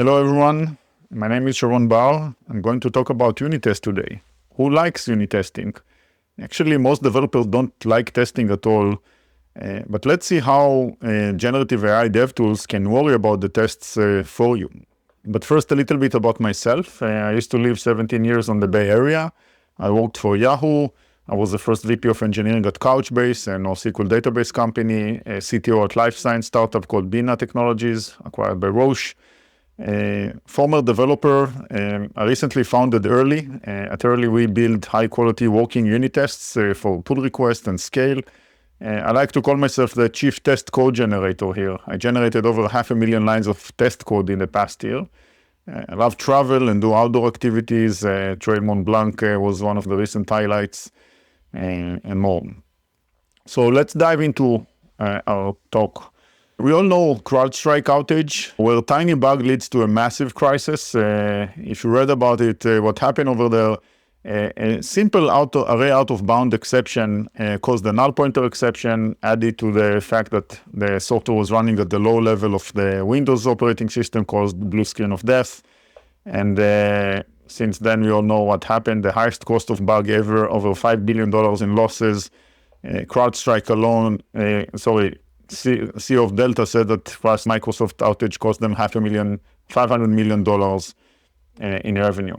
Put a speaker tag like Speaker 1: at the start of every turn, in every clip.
Speaker 1: Hello everyone, my name is Sharon Barr. I'm going to talk about unit test today. Who likes unit testing? Actually, most developers don't like testing at all, but let's see how generative AI DevTools can worry about the tests for you. But first, a little bit about myself. I used to live 17 years on the Bay Area. I worked for Yahoo. I was the first VP of engineering at Couchbase, a NoSQL database company, a CTO at life science startup called Bina Technologies, acquired by Roche. Former developer, I recently founded Early. At Early, we build high-quality working unit tests for pull request and scale. I like to call myself the chief test code generator here. I generated over 500,000 lines of test code in the past year. I love travel and do outdoor activities. Trail Mont Blanc was one of the recent highlights, and more. So let's dive into our talk. We all know CrowdStrike outage, where a tiny bug leads to a massive crisis. If you read about it, what happened over there, a simple array out-of-bound exception caused a null pointer exception, added to the fact that the software was running at the low level of the Windows operating system, caused blue screen of death. And since then, we all know what happened. The highest cost of bug ever, over $5 billion in losses. CrowdStrike alone, CEO of Delta said that first Microsoft outage cost them $500 million in revenue.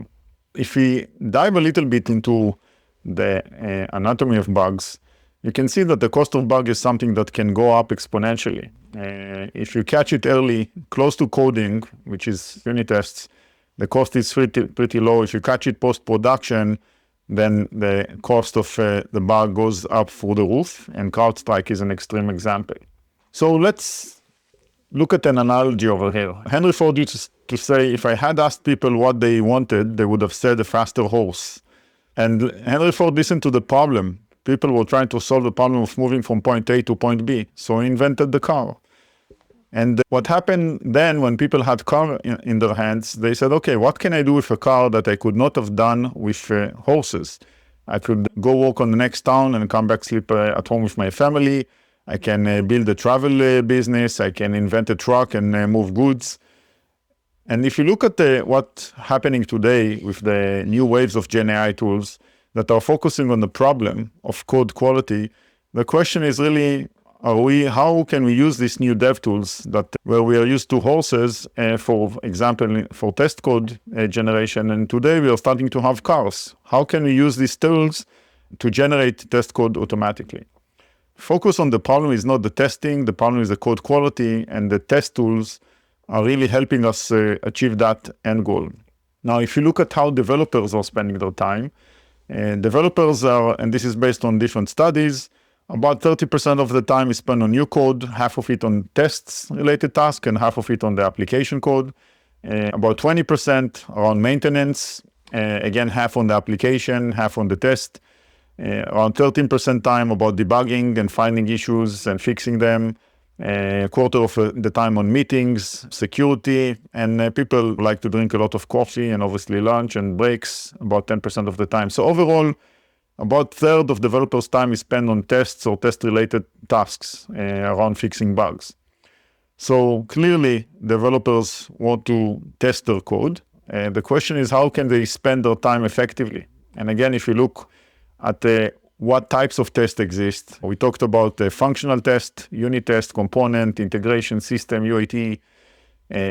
Speaker 1: If we dive a little bit into the anatomy of bugs, you can see that the cost of bug is something that can go up exponentially. If you catch it early, close to coding, which is unit tests, the cost is pretty low. If you catch it post-production, then the cost of the bug goes up through the roof, and CrowdStrike is an extreme example. So let's look at an analogy over here. Henry Ford used to say, if I had asked people what they wanted, they would have said a faster horse. And Henry Ford listened to the problem. People were trying to solve the problem of moving from point A to point B. So he invented the car. And what happened then when people had car in their hands, they said, okay, what can I do with a car that I could not have done with horses? I could go walk on the next town and come back, sleep at home with my family. I can build a travel business. I can invent a truck and move goods. And if you look at what's happening today with the new waves of GenAI tools that are focusing on the problem of code quality, the question is really, how can we use these new dev tools where we are used to horses, for example, for test code generation, and today we are starting to have cars. How can we use these tools to generate test code automatically? Focus on the problem is not the testing, the problem is the code quality, and the test tools are really helping us achieve that end goal. Now, if you look at how developers are spending their time, developers are, and this is based on different studies, about 30% of the time is spent on new code, half of it on tests-related tasks, and half of it on the application code. About 20% are on maintenance, again, half on the application, half on the test. Around 13% time about debugging and finding issues and fixing them. A quarter of the time on meetings, security, and people like to drink a lot of coffee and obviously lunch and breaks, about 10% of the time. So overall, about a third of developers' time is spent on tests or test-related tasks around fixing bugs. So clearly, developers want to test their code. The question is, how can they spend their time effectively? And again, if you look at what types of tests exist. We talked about the functional test, unit test, component, integration, system, UAT,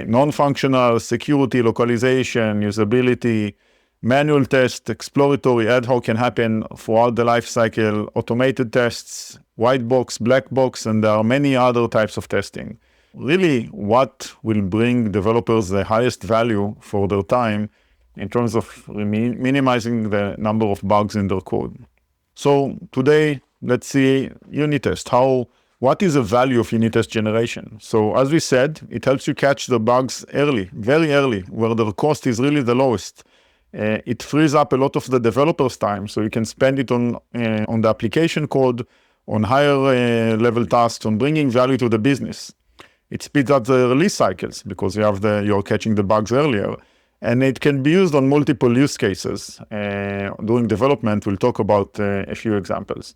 Speaker 1: non-functional, security, localization, usability, manual test, exploratory, ad hoc can happen throughout the life cycle, automated tests, white box, black box, and there are many other types of testing. Really, what will bring developers the highest value for their time in terms of minimizing the number of bugs in their code. So today, let's see unit test. What is the value of unit test generation? So as we said, it helps you catch the bugs early, very early, where the cost is really the lowest. It frees up a lot of the developer's time, so you can spend it on the application code, on higher level tasks, on bringing value to the business. It speeds up the release cycles because you're catching the bugs earlier. And it can be used on multiple use cases. During development, we'll talk about a few examples.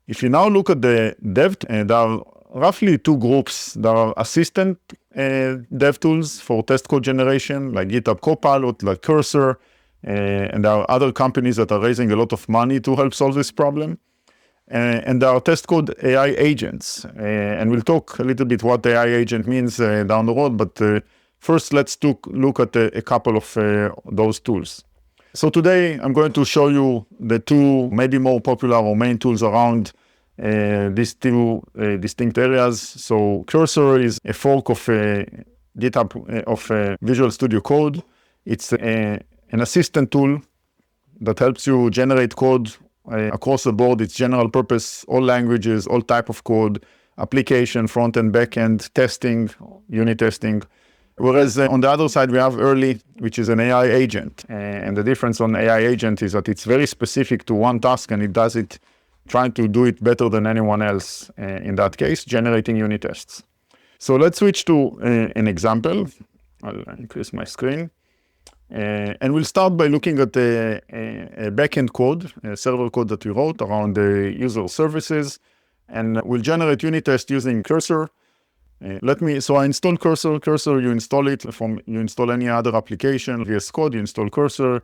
Speaker 1: If you now look at the dev, there are roughly two groups. There are assistant dev tools for test code generation, like GitHub Copilot, like Cursor, and there are other companies that are raising a lot of money to help solve this problem. And there are test code AI agents, and we'll talk a little bit what AI agent means down the road, but first let's look at a couple of those tools. So today I'm going to show you the two maybe more popular or main tools around these two distinct areas. So Cursor is a fork of GitHub of Visual Studio Code. It's an assistant tool that helps you generate code across the board. It's general purpose, all languages, all type of code, application, front and back end, testing, unit testing. Whereas on the other side, we have Early, which is an AI agent. And the difference on AI agent is that it's very specific to one task, and it does it, trying to do it better than anyone else, in that case, generating unit tests. So let's switch to an example. I'll increase my screen. And we'll start by looking at a backend code, a server code that we wrote around the user services. And we'll generate unit tests using Cursor. So I install Cursor. Cursor, you install it you install any other application, VS Code, you install Cursor.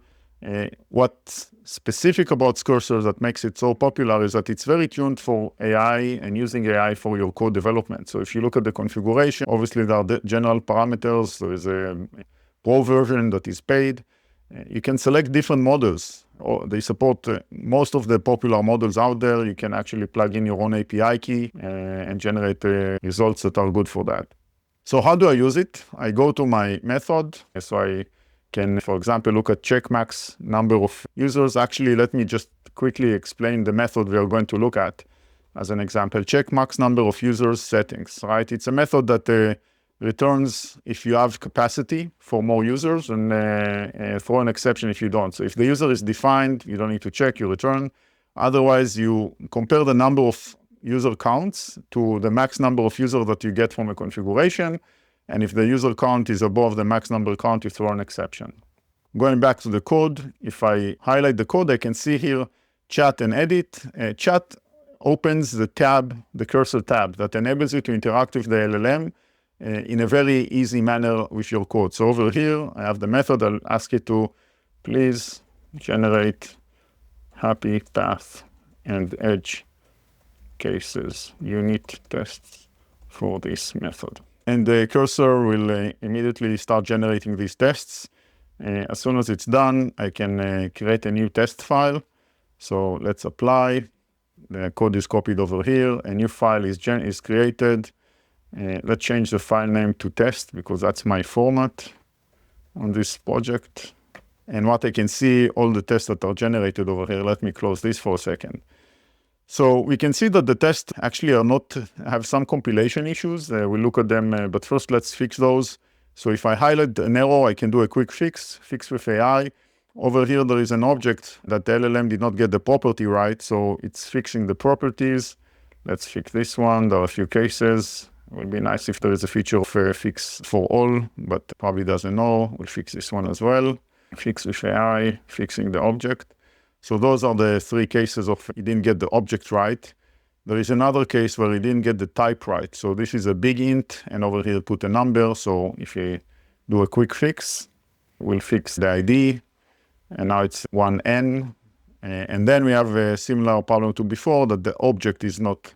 Speaker 1: What's specific about Cursor that makes it so popular is that it's very tuned for AI and using AI for your code development. So if you look at the configuration, obviously there are the general parameters. There is a Pro version that is paid. You can select different models. They support most of the popular models out there. You can actually plug in your own API key and generate results that are good for that. So how do I use it? I go to my method. So I can, for example, look at check max number of users. Actually, let me just quickly explain the method we are going to look at as an example. Check max number of users settings, right? It's a method that returns if you have capacity for more users and throw an exception if you don't. So if the user is defined, you don't need to check, you return. Otherwise, you compare the number of user counts to the max number of users that you get from a configuration. And if the user count is above the max number count, you throw an exception. Going back to the code, if I highlight the code, I can see here chat and edit. Chat opens the tab, the Cursor tab, that enables you to interact with the LLM in a very easy manner with your code. So over here, I have the method. I'll ask it to please generate happy path and edge cases unit tests for this method. And the Cursor will immediately start generating these tests. As soon as it's done, I can create a new test file. So let's apply. The code is copied over here. A new file is created. Let's change the file name to test because that's my format on this project. And what I can see, all the tests that are generated over here. Let me close this for a second. So we can see that the tests actually have some compilation issues. We'll look at them, but first let's fix those. So if I highlight an error, I can do a quick fix with AI. Over here, there is an object that the LLM did not get the property right, so it's fixing the properties. Let's fix this one. There are a few cases. It would be nice if there is a feature of a fix for all, but probably doesn't know. We'll fix this one as well. Fix with AI, fixing the object. So those are the three cases of he didn't get the object right. There is another case where he didn't get the type right. So this is a big int, and over here put a number. So if you do a quick fix, we'll fix the ID, and now it's 1N. And then we have a similar problem to before, that the object is not.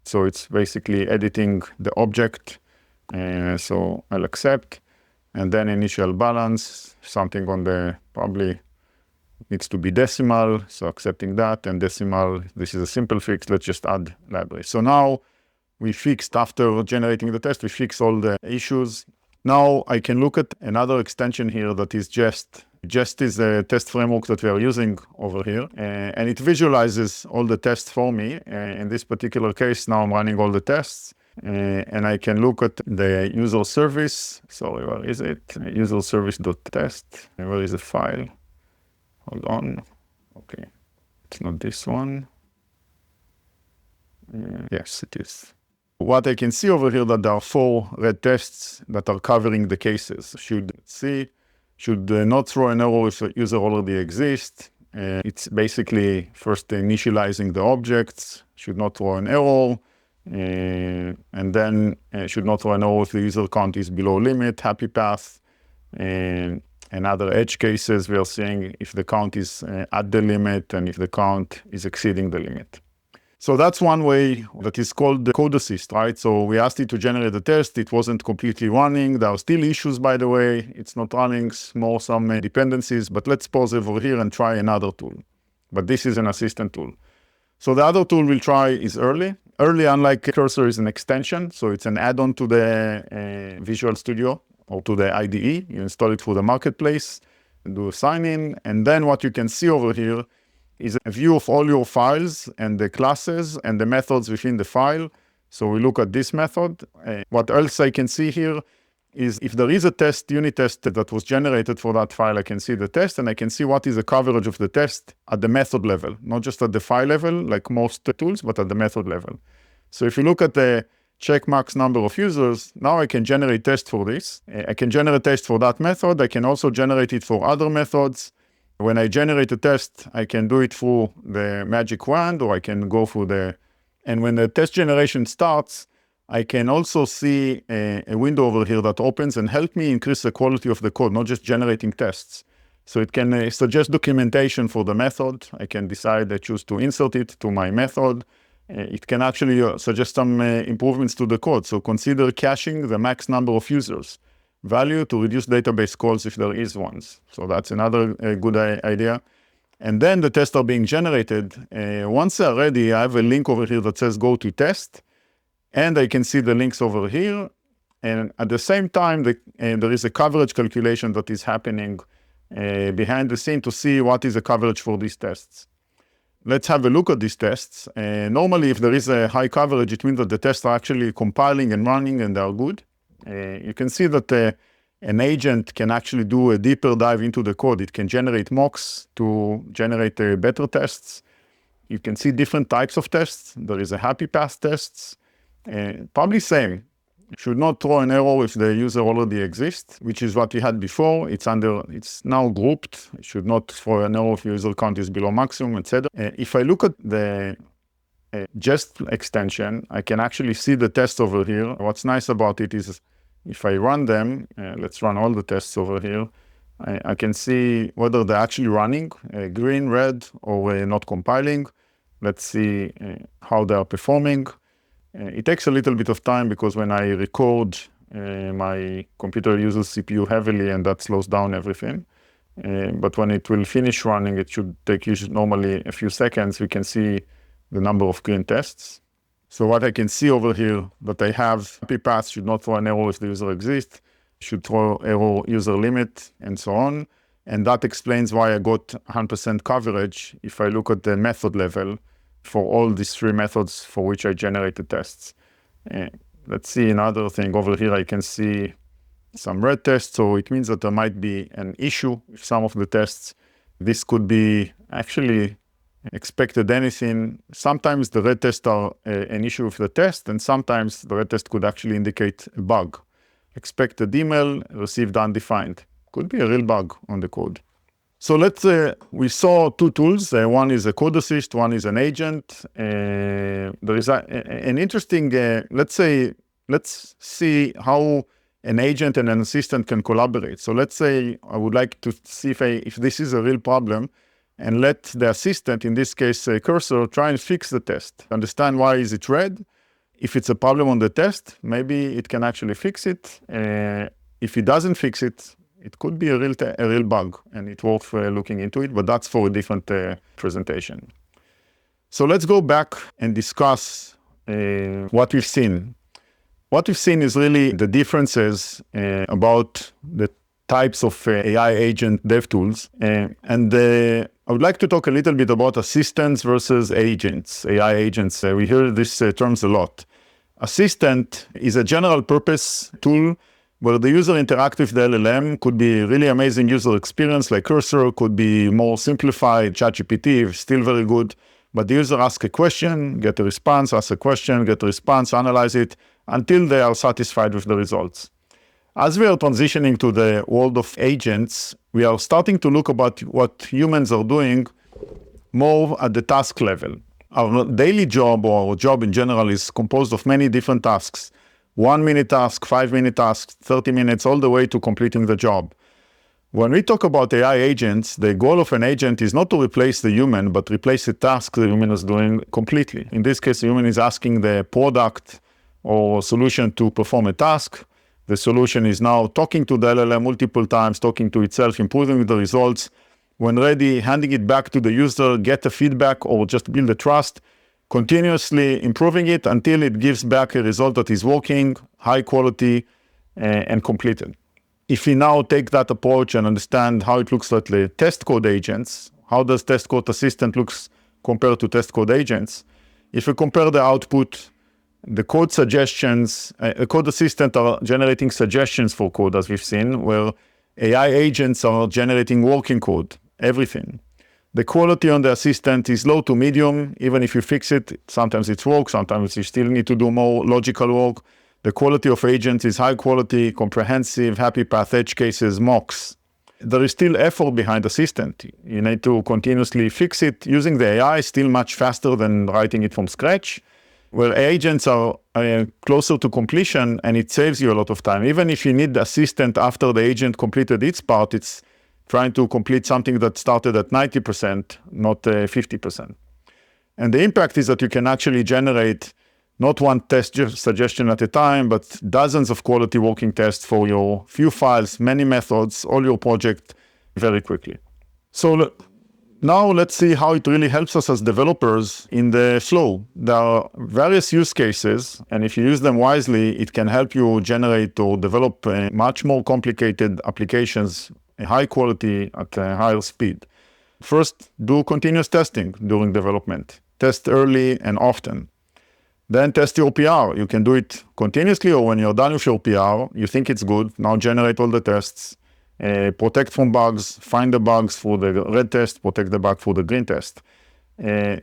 Speaker 1: So it's basically editing the object. So I'll accept. And then initial balance, something on the probably needs to be decimal. So accepting that, and decimal, this is a simple fix. Let's just add library. So now we fixed, after generating the test, we fixed all the issues. Now I can look at another extension here that is Jest. Jest is a test framework that we are using over here, and it visualizes all the tests for me. In this particular case, now I'm running all the tests, and I can look at the user service. Sorry, where is it? User service.test. Where is the file? Hold on. Okay, it's not this one. Yes, it is. What I can see over here, that there are 4 red tests that are covering the cases. Should not throw an error if the user already exists. It's basically first initializing the objects. Should not throw an error. and then should not throw an error if the user count is below limit, happy path, and other edge cases we are seeing if the count is at the limit and if the count is exceeding the limit. So that's one way that is called the code assist, right? So we asked it to generate the test. It wasn't completely running. There are still issues, by the way. It's not running, more some dependencies, but let's pause over here and try another tool. But this is an assistant tool. So the other tool we'll try is Early. Early, unlike Cursor, is an extension. So it's an add-on to the Visual Studio or to the IDE. You install it through the marketplace, and do a sign-in. And then what you can see over here is a view of all your files and the classes and the methods within the file. So we look at this method. What else I can see here is if there is a test, unit test that was generated for that file, I can see the test and I can see what is the coverage of the test at the method level, not just at the file level like most tools, but at the method level. So if you look at the check max number of users, now I can generate test for this. I can generate test for that method. I can also generate it for other methods. When I generate a test, I can do it through the magic wand, or I can go through and when the test generation starts, I can also see a window over here that opens and help me increase the quality of the code, not just generating tests. So it can suggest documentation for the method. I can decide I choose to insert it to my method. It can actually suggest some improvements to the code. So consider caching the max number of users value to reduce database calls if there is ones. So that's another good idea. And then the tests are being generated. Once they're ready, I have a link over here that says go to test. And I can see the links over here. And at the same time, there is a coverage calculation that is happening behind the scene to see what is the coverage for these tests. Let's have a look at these tests. Normally, if there is a high coverage, it means that the tests are actually compiling and running and they are good. You can see that an agent can actually do a deeper dive into the code. It can generate mocks to generate better tests. You can see different types of tests. There is a happy path tests. Probably same. Should not throw an error if the user already exists, which is what we had before. It's now grouped. It should not throw an error if user count is below maximum, etc. If I look at the Jest extension, I can actually see the tests over here. What's nice about it is if I run them, let's run all the tests over here, I can see whether they're actually running, green, red, or not compiling. Let's see how they are performing. It takes a little bit of time because when I record, my computer uses CPU heavily and that slows down everything. But when it will finish running, it should take usually normally a few seconds. We can see the number of green tests. So what I can see over here, that I have happy path should not throw an error if the user exists, should throw error user limit, and so on. And that explains why I got 100% coverage if I look at the method level for all these three methods for which I generated tests. Let's see another thing. Over here I can see some red tests, so it means that there might be an issue with some of the tests. This could be actually expected anything. Sometimes the red tests are an issue with the test, and sometimes the red test could actually indicate a bug. Expected email received undefined. Could be a real bug on the code. So we saw two tools. One is a code assist, one is an agent. There is an interesting, let's see how an agent and an assistant can collaborate. So let's say I would like to see if this is a real problem, and let the assistant, in this case Cursor, try and fix the test. Understand why is it red. If it's a problem on the test, maybe it can actually fix it. If it doesn't fix it, it could be a real bug, and it's worth looking into it, but that's for a different presentation. So let's go back and discuss what we've seen. What we've seen is really the differences about the types of AI agent DevTools. And I would like to talk a little bit about assistants versus agents, AI agents. We hear these terms a lot. Assistant is a general purpose tool where the user interacts with the LLM. Could be really amazing user experience like Cursor, could be more simplified, ChatGPT, still very good. But the user asks a question, get a response, ask a question, get a response, analyze it, until they are satisfied with the results. As we are transitioning to the world of agents, we are starting to look about what humans are doing more at the task level. Our daily job or our job in general is composed of many different tasks. 1-minute task, 5-minute task, 30 minutes, all the way to completing the job. When we talk about AI agents, the goal of an agent is not to replace the human, but replace a task the human is doing completely. In this case, the human is asking the product or solution to perform a task. The solution is now talking to the LLM multiple times, talking to itself, improving the results. When ready, handing it back to the user, get the feedback or just build the trust, continuously improving it until it gives back a result that is working, high quality, and completed. If we now take that approach and understand how it looks like the test code agents, how does test code assistant looks compared to test code agents? If we compare the output, the code suggestions, a code assistant are generating suggestions for code, as we've seen, where AI agents are generating working code, everything. The quality on the assistant is low to medium. Even if you fix it, sometimes it works, sometimes you still need to do more logical work. The quality of agents is high quality, comprehensive, happy path, edge cases, mocks. There is still effort behind assistant. You need to continuously fix it. Using the AI is still much faster than writing it from scratch, where agents are closer to completion and it saves you a lot of time. Even if you need the assistant after the agent completed its part, it's trying to complete something that started at 90%, not 50%. And the impact is that you can actually generate not one test suggestion at a time, but dozens of quality working tests for your few files, many methods, all your project very quickly. So now let's see how it really helps us as developers in the flow. There are various use cases, and if you use them wisely, it can help you generate or develop much more complicated applications, high quality at a higher speed. First, do continuous testing during development. Test early and often. Then test your PR. You can do it continuously, or when you're done with your PR, you think it's good, now generate all the tests, protect from bugs, find the bugs for the red test, protect the bug for the green test.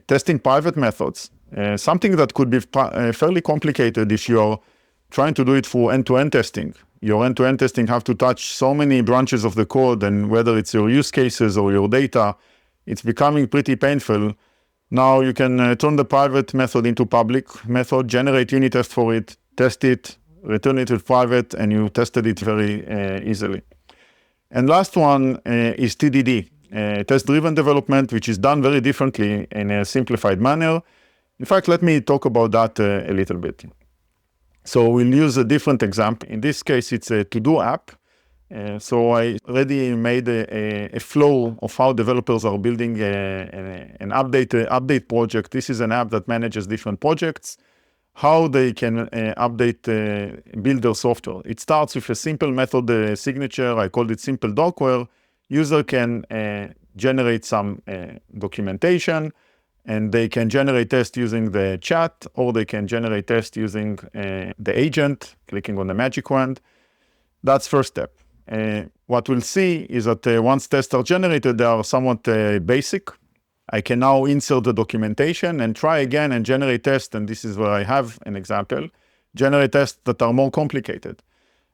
Speaker 1: Testing private methods, something that could be fairly complicated if you're trying to do it for end-to-end testing. Your end-to-end testing have to touch so many branches of the code, and whether it's your use cases or your data, it's becoming pretty painful. Now you can turn the private method into public method, generate unit test for it, test it, return it to private, and you tested it very easily. And last one is TDD, test-driven development, which is done very differently in a simplified manner. In fact, let me talk about that a little bit. So we'll use a different example. In this case, it's a to-do app. So I already made a flow of how developers are building an update project. This is an app that manages different projects, how they can build their software. It starts with a simple method signature. I called it simple doc, where user can generate some documentation, and they can generate tests using the chat, or they can generate tests using the agent, clicking on the magic wand. That's first step. What we'll see is that once tests are generated, they are somewhat basic. I can now insert the documentation and try again and generate tests, and this is where I have an example, generate tests that are more complicated.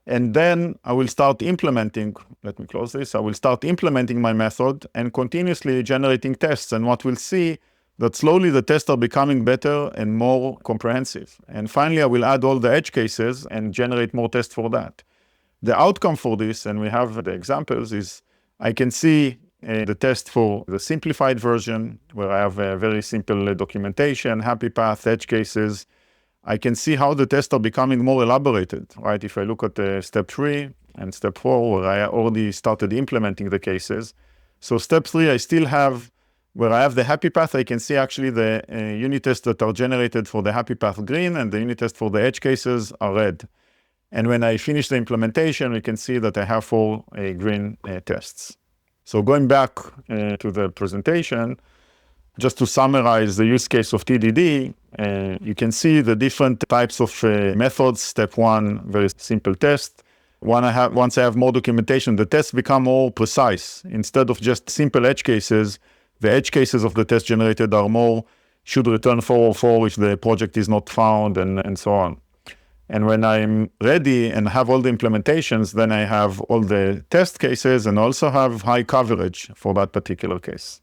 Speaker 1: And then I will start implementing, let me close this, I will start implementing my method and continuously generating tests. And what we'll see that slowly the tests are becoming better and more comprehensive. And finally, I will add all the edge cases and generate more tests for that. The outcome for this, and we have the examples, is I can see the test for the simplified version, where I have a very simple documentation, happy path, edge cases. I can see how the tests are becoming more elaborated, right? If I look at step 3 and step 4, where I already started implementing the cases. So step 3, I still have, where I have the happy path, I can see actually the unit tests that are generated for the happy path green, and the unit tests for the edge cases are red. And when I finish the implementation, we can see that I have 4 green tests. So going back to the presentation, just to summarize the use case of TDD, you can see the different types of methods. Step 1, very simple test. Once I have more documentation, the tests become more precise. Instead of just simple edge cases, the edge cases of the test generated are more, should return 404 if the project is not found, and so on. And when I'm ready and have all the implementations, then I have all the test cases and also have high coverage for that particular case.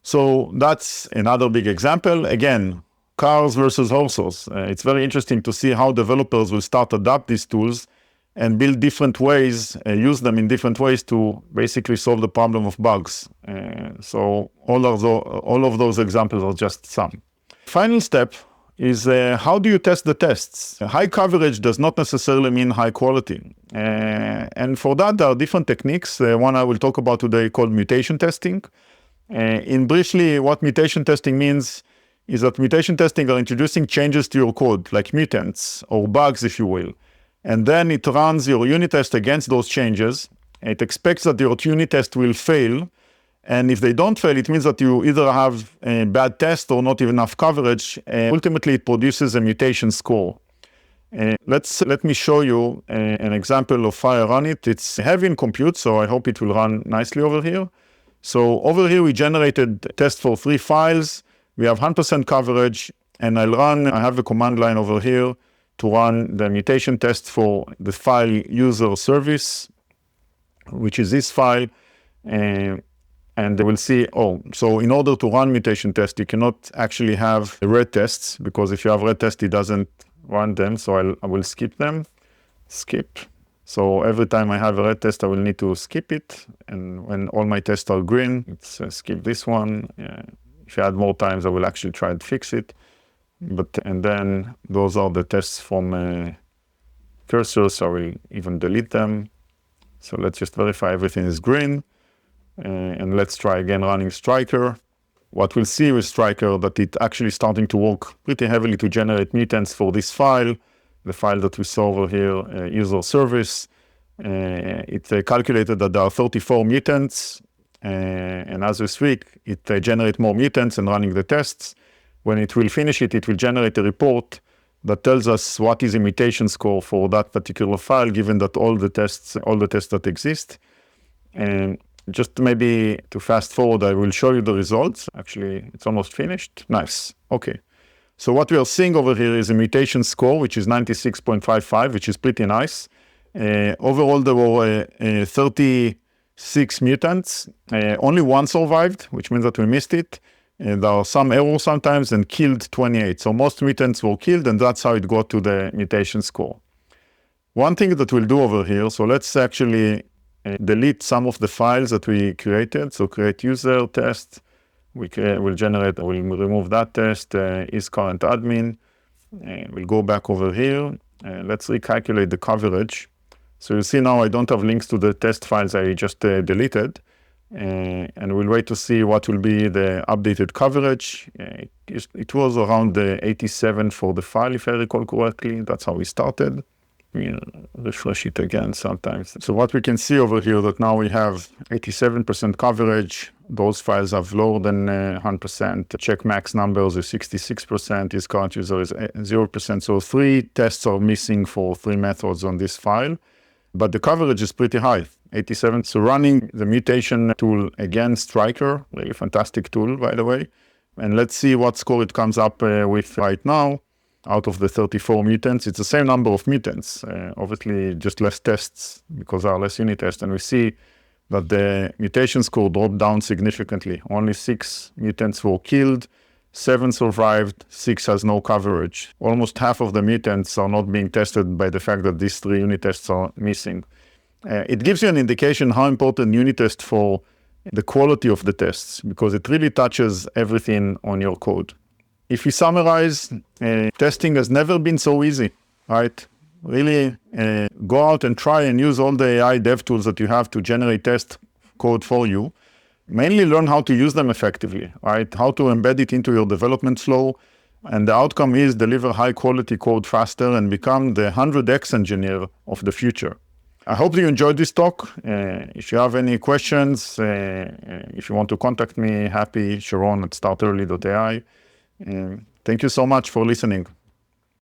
Speaker 1: So that's another big example. Again, cars versus horses. It's very interesting to see how developers will start to adapt these tools and build different ways, use them in different ways to basically solve the problem of bugs. So all of those examples are just some. Final step is how do you test the tests? High coverage does not necessarily mean high quality. And for that, there are different techniques. One I will talk about today called mutation testing. In briefly, what mutation testing means is that mutation testing are introducing changes to your code, like mutants or bugs, if you will. And then it runs your unit test against those changes. It expects that your unit test will fail. And if they don't fail, it means that you either have a bad test or not enough coverage. Ultimately, it produces a mutation score. Let me show you an example of how I run it. It's heavy in compute, so I hope it will run nicely over here. So over here, we generated a test for 3 files. We have 100% coverage, and I have a command line over here to run the mutation test for the file user service, which is this file. And they will see, so in order to run mutation test, you cannot actually have red tests, because if you have red test, it doesn't run them. So I will skip them. Skip. So every time I have a red test, I will need to skip it. And when all my tests are green, it's skip this one. If you add more times, I will actually try and fix it. And then those are the tests from cursor, so I will even delete them. So let's just verify everything is green. And let's try again running Striker. What we'll see with Striker that it actually starting to work pretty heavily to generate mutants for this file, the file that we saw over here, user service. It calculated that there are 34 mutants. And as we speak, it generates more mutants and running the tests. When it will finish it, it will generate a report that tells us what is a mutation score for that particular file, given that all the tests that exist. And just maybe to fast forward, I will show you the results. Actually, it's almost finished. Nice. Okay. So what we are seeing over here is a mutation score, which is 96.55, which is pretty nice. Overall, there were 36 mutants. Only one survived, which means that we missed it. There are some errors sometimes, and killed 28. So most mutants were killed, and that's how it got to the mutation score. One thing that we'll do over here, so let's actually delete some of the files that we created. So create user test. We'll remove that test, is current admin. We'll go back over here. Let's recalculate the coverage. So you see now I don't have links to the test files I just deleted. And we'll wait to see what will be the updated coverage. It was around 87 for the file, if I recall correctly. That's how we started. We'll refresh it again sometimes. So what we can see over here that now we have 87% coverage. Those files have lower than 100%. Check max numbers is 66%. His current user is 0%. So 3 tests are missing for 3 methods on this file. But the coverage is pretty high, 87. So running the mutation tool again, Striker, really fantastic tool, by the way. And let's see what score it comes up with right now. Out of the 34 mutants, it's the same number of mutants. Obviously, just less tests because there are less unit tests. And we see that the mutation score dropped down significantly. Only 6 mutants were killed, 7 survived, 6 has no coverage. Almost half of the mutants are not being tested by the fact that these 3 unit tests are missing. It gives you an indication how important unit test for the quality of the tests, because it really touches everything on your code. If we summarize, testing has never been so easy, right? Really go out and try and use all the AI dev tools that you have to generate test code for you. Mainly learn how to use them effectively, right? How to embed it into your development flow. And the outcome is deliver high quality code faster and become the 100x engineer of the future. I hope you enjoyed this talk. If you have any questions, if you want to contact me, happy Sharon at startearly.ai. Thank you so much for listening.